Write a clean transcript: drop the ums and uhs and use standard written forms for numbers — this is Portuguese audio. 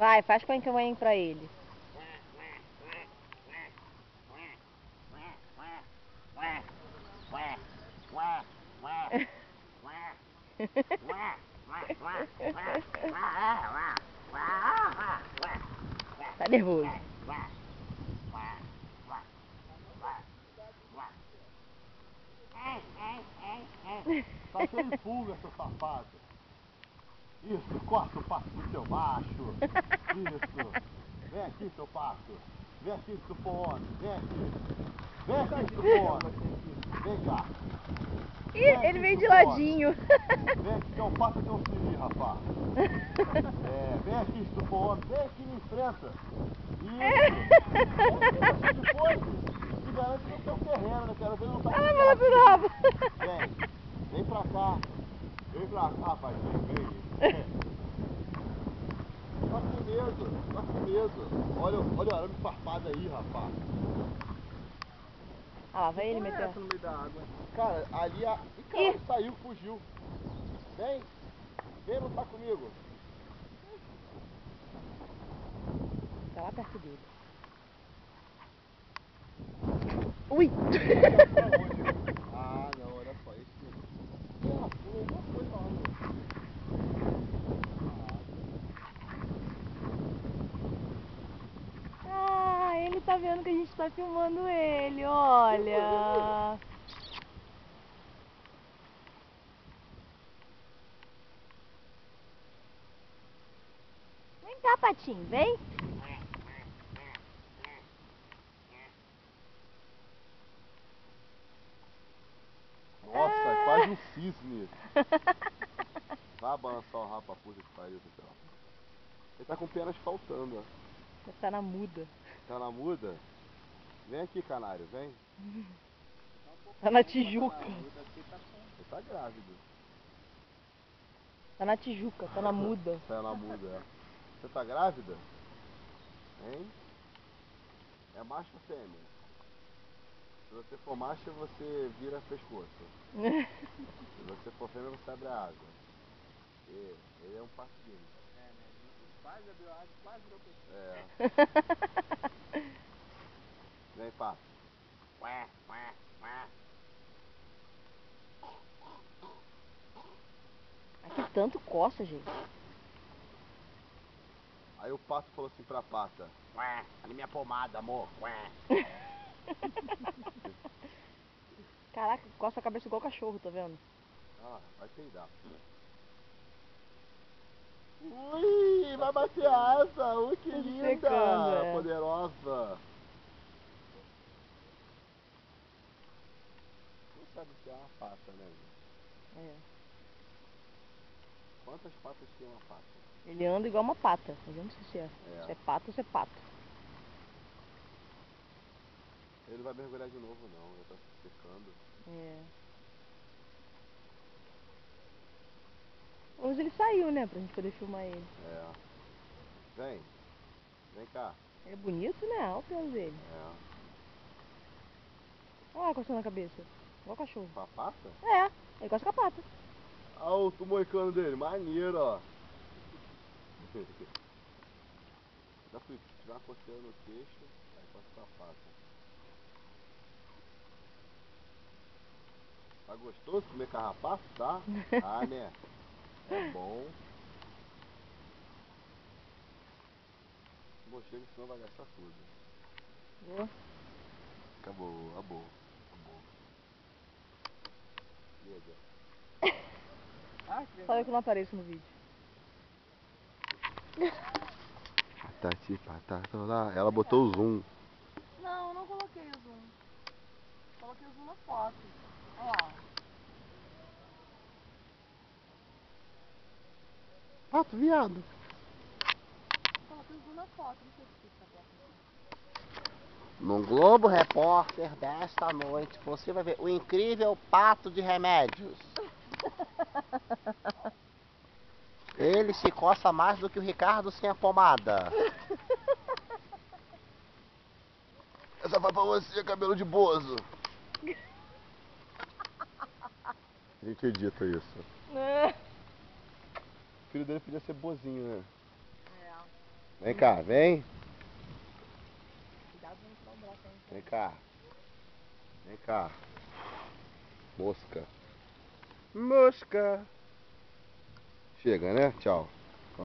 Vai, faz coenquém pra ele. Tá nervoso. Tá cheio de pulga, seu safado. Isso, corta o pato do seu macho. Isso. Vem aqui, seu pato. Vem aqui, se tu for homem. Vem aqui. Vem aqui, se tu for homem. Vem cá. Ih, ele veio de ladinho. Vem aqui, que é o pato de um siri, rapaz. É, vem aqui, se tu for homem. Vem aqui, me enfrenta. Isso. Tá cheio de pose. Se garante no teu terreno, né? Quero ver não tá com Ela falou rabo. Vem pra cá. Vem pra cá, rapazinho. Vem. Tá com medo. Tá com medo. Olha o arame farpado aí, rapaz. Ah lá, vai ele meter. No meio da água. Cara, ali a... Ih, cara, saiu, fugiu. Vem. Vem lutar comigo. Tá lá perto dele. Ui! Ah, não, olha só. Esse... Porra, pulou alguma coisa lá, Ah, ele tá vendo que a gente tá filmando ele, olha. Vem cá, patinho, vem. Nossa, é quase um cisne. Vai balançar o rabo pra puta que pariu, pessoal. Ele tá com penas faltando, ó. Tá na muda. Tá na muda? Vem aqui, canário, vem. Tá na Tijuca. Você tá grávido. Tá na Tijuca, tá na muda. Tá na muda, é. Você tá grávida? Hein? É macho ou fêmea? Se você for macho, você vira pescoço. Se você for fêmea, você abre a asa. Ele é um passarinho. É, né? Quase abriu a água, quase virou pessoa. É. Vem, pato. Aqui tanto coça, gente. Aí o pato falou assim pra pata: ali minha pomada, amor. Caraca, coça a cabeça igual cachorro, tá vendo? Ah, vai peidar. Ui, vai bater a asa. Ui, que Tudo linda. secando, é. Poderosa. Não sabe o que é uma pata, né? É. Quantas patas tem uma pata? Ele anda igual uma pata. Eu não sei se é. É. Se é pato ou se é pato. Ele não vai mergulhar de novo não, já tá se secando. É. Hoje ele saiu, né? Pra gente poder filmar ele. É. Vem. Vem cá. É bonito, né? Olha o pelo dele. É. Olha lá coçando a cabeça. Igual cachorro. Com a pata? É, ele coça com a pata. Olha o moicano dele, maneiro, ó. Já fui tirar uma coceira no queixo, aí coça com a pata. Tá gostoso comer carrapato, tá? Ah, né? É bom. Mochega, senão vai gastar tudo. Boa. Acabou, acabou. Só eu que não apareço no vídeo. Patati, patata, lá. Ela botou o zoom. Não, eu não coloquei o zoom. Coloquei o zoom na foto. Olha lá. Pato, viado. Coloquei o zoom na foto. Não sei se tá foto. No Globo Repórter desta noite, você vai ver o incrível pato de remédios. Ele se coça mais do que o Ricardo sem a pomada. Essa vai pra você, cabelo de bozo. A gente edita isso. O filho dele podia ser bozinho, né? É. Vem cá, vem. Cuidado pra não furar o braço, hein? Vem cá. Vem cá. Mosca. Mosca. Chega, né? Tchau.